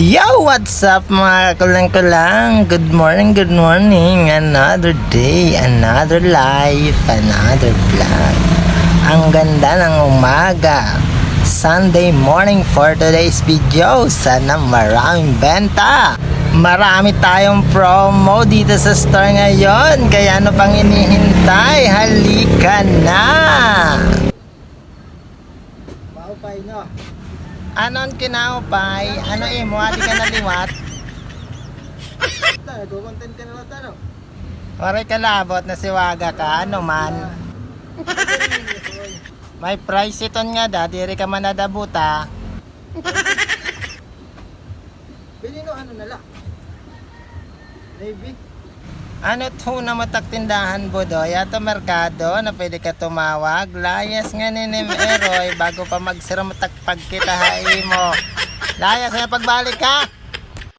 Yo! What's up mga kulang-kulang? Good morning, good morning. Another day, another life, another vlog. Ang ganda ng umaga. Sunday morning for today's video. Sana maraming benta. Marami tayong promo dito sa store ngayon. Kaya ano pang inihintay? Halika na! Maupay no? Anon kinaupay? Ano imo? Adi ka naliwat? Nag-content ka na lang tanong. Waray kalabot na siwaga ka. Ano man? May price iton nga da. Diri ka man nadabuta. Pili no ano na lang. Navy. Ano to na mataktindahan bodo? Yato merkado na pwede ka tumawag. Layas nga ni Eroy bago pa magsira matakpag kita hai mo. Layas nga pagbalik ka.